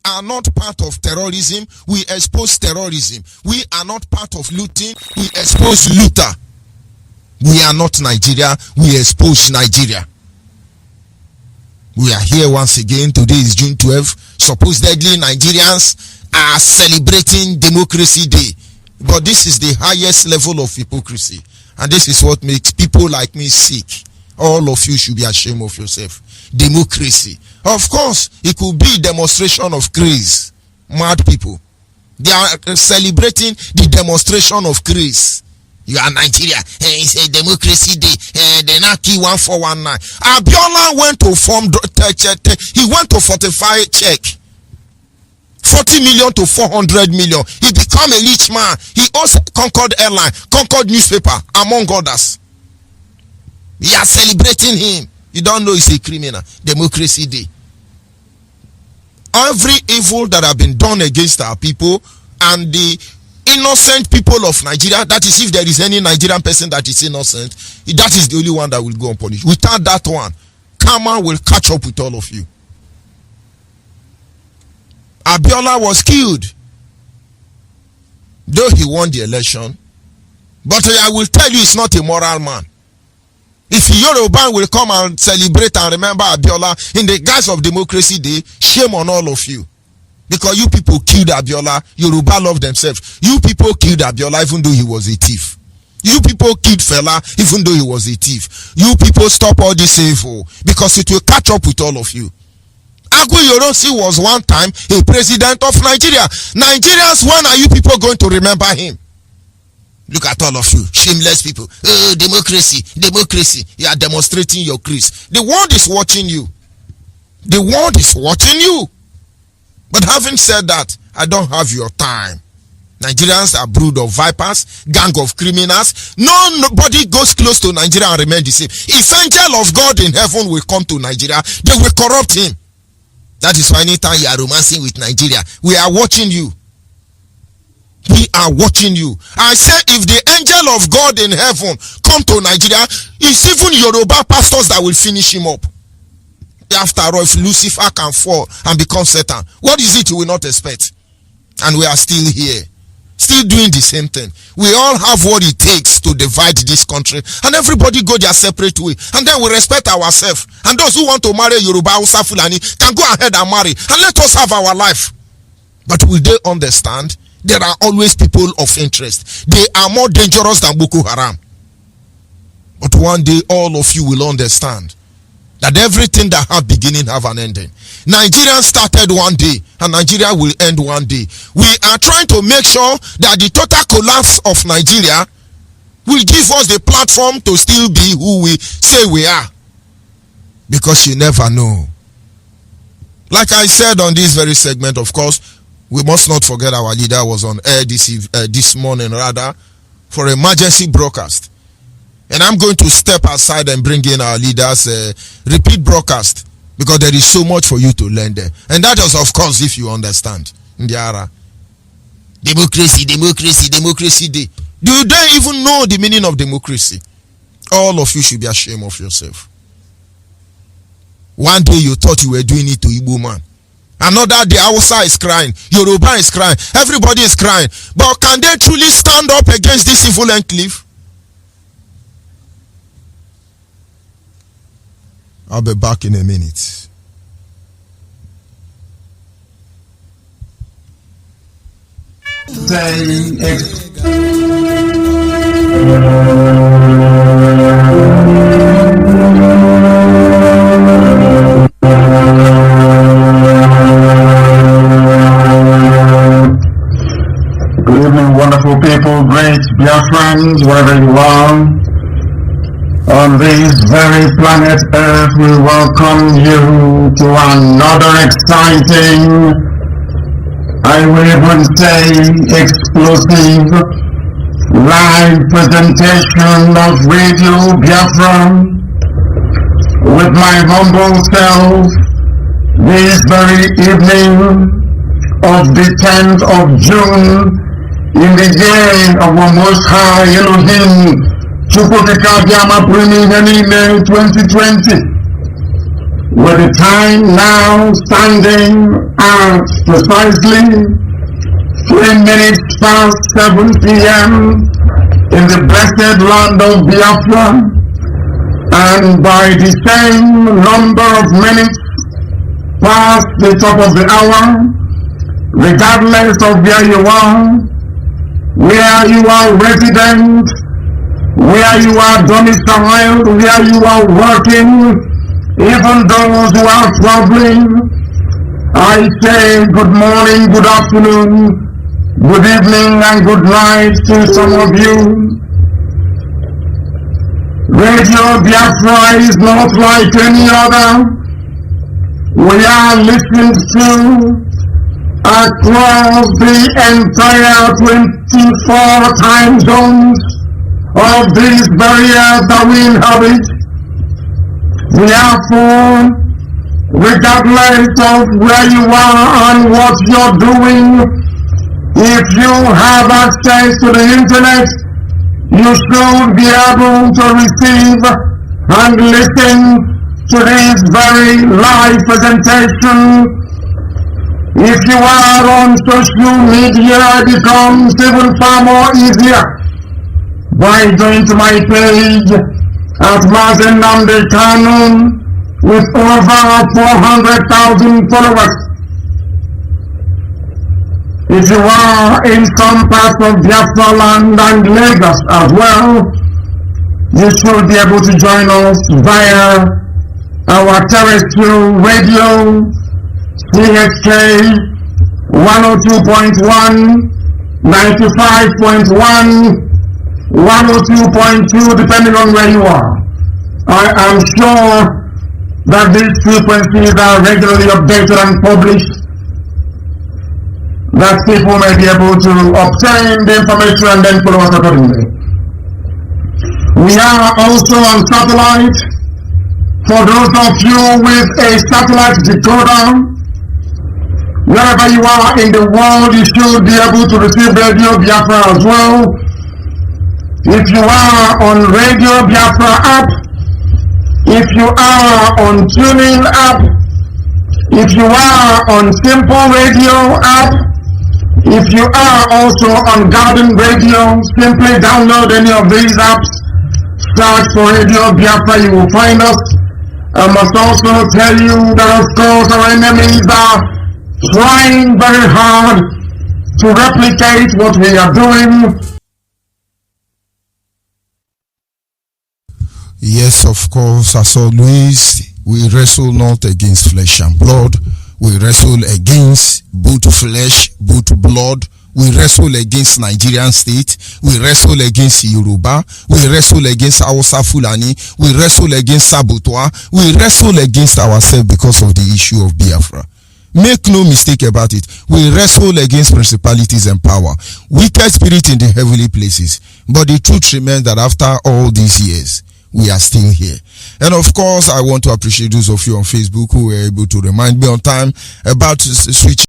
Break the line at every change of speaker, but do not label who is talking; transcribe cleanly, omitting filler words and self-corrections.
are not part of terrorism. We expose terrorism. We are not part of looting. We expose looter. We are not Nigeria. We expose Nigeria. We are here once again. Today is June 12th. Supposedly Nigerians are celebrating Democracy Day. But this is the highest level of hypocrisy. And this is what makes people like me sick. All of you should be ashamed of yourself. Democracy. Of course, it could be a demonstration of craze. Mad people. They are celebrating the demonstration of craze. You are Nigeria. It's a Democracy Day. They now key 1419. Abiola went to form. He went to fortify check. 40 million to 400 million. He became a rich man. He also conquered airline, conquered newspaper, among others. We are celebrating him. You don't know he's a criminal. Democracy Day. Every evil that have been done against our people and the innocent people of Nigeria, that is, if there is any Nigerian person that is innocent, that is the only one that will go unpunished. Without that one, karma will catch up with all of you. Abiola was killed, though he won the election, but I will tell you, he's not a moral man. If Yoruba will come and celebrate and remember Abiola in the guise of Democracy Day, shame on all of you. Because you people killed Abiola. Yoruba love themselves. You people killed Abiola even though he was a thief. You people killed Fela even though he was a thief. You people stop all this evil because it will catch up with all of you. Agu Yorosi was one time a president of Nigeria. Nigerians, when are you people going to remember him? Look at all of you, shameless people. Oh, democracy, democracy. You are demonstrating your crease. The world is watching you. The world is watching you. But having said that, I don't have your time. Nigerians are brood of vipers, gang of criminals. Nobody goes close to Nigeria and remain the same. If angel of God in heaven will come to Nigeria, they will corrupt him. That is why anytime you are romancing with Nigeria, we are watching you. We are watching you. I say, if the angel of God in heaven come to Nigeria, it's even Yoruba pastors that will finish him up. After all, if Lucifer can fall and become Satan, what is it you will not expect? And we are still here, still doing the same thing. We all have what it takes to divide this country, and everybody go their separate way. And then we respect ourselves. And those who want to marry Yoruba Hausa Fulani can go ahead and marry, and let us have our life. But will they understand? There are always people of interest. They are more dangerous than Boko Haram. But one day all of you will understand that everything that have beginning have an ending. Nigeria started one day and Nigeria will end one day. We are trying to make sure that the total collapse of Nigeria will give us the platform to still be who we say we are. Because you never know. Like I said on this very segment, of course, we must not forget our leader was on air this morning rather for emergency broadcast. And I'm going to step aside and bring in our leaders repeat broadcast because there is so much for you to learn there. And that is, of course, if you understand. Ndiara. Democracy, democracy, democracy day. Do you don't even know the meaning of democracy? All of you should be ashamed of yourself. One day you thought you were doing it to Igbo man. Another day Hausa is crying, Yoruba is crying, everybody is crying. But can they truly stand up against this evil enclave? I'll be back in a minute.
Good evening, wonderful people, great Biafrans, wherever you are. On this very planet Earth, we welcome you to another exciting, I will even say explosive, live presentation of Radio Biafra with my humble self this very evening of the 10th of June in the year of our Most High Elohim, 2020. with the time now standing at precisely 3 minutes past 7 p.m. in the blessed land of Biafra, and by the same number of minutes past the top of the hour, regardless of where you are resident, where you are domiciled, where you are working, even those who are traveling, I say good morning, good afternoon, good evening, and good night to some of you. Radio Biafra is not like any other. We are listened to across the entire 24 time zones of this very earth that we inhabit. Therefore, regardless of where you are and what you're doing, if you have access to the internet, you should be able to receive and listen to this very live presentation. If you are on social media, it becomes even far more easier by going to my page at Mazi with over 400,000 followers. If you are in some parts of Biafra land and Lagos as well, you should be able to join us via our terrestrial radio, CHK 102.1, 95.1, 102.2, depending on where you are. I am sure that these frequencies are regularly updated and published, that people may be able to obtain the information and then follow us accordingly. We are also on satellite. For those of you with a satellite decoder, wherever you are in the world, you should be able to receive Radio Biafra as well. If you are on Radio Biafra app, if you are on TuneIn app, if you are on Simple Radio app, if you are also on Garden Radio, simply download any of these apps, search for Radio Biafra, you will find us. I must also tell you that, of course, our enemies are trying very hard to replicate what we are doing.
Yes, of course, as always, we wrestle not against flesh and blood. We wrestle against both flesh, both blood. We wrestle against Nigerian state. We wrestle against Yoruba. We wrestle against Hausa Fulani. We wrestle against Sabotua. We wrestle against ourselves because of the issue of Biafra. Make no mistake about it. We wrestle against principalities and power, wicked spirits in the heavenly places. But the truth remains that after all these years, we are still here. And of course, I want to appreciate those of you on Facebook who were able to remind me on time about switching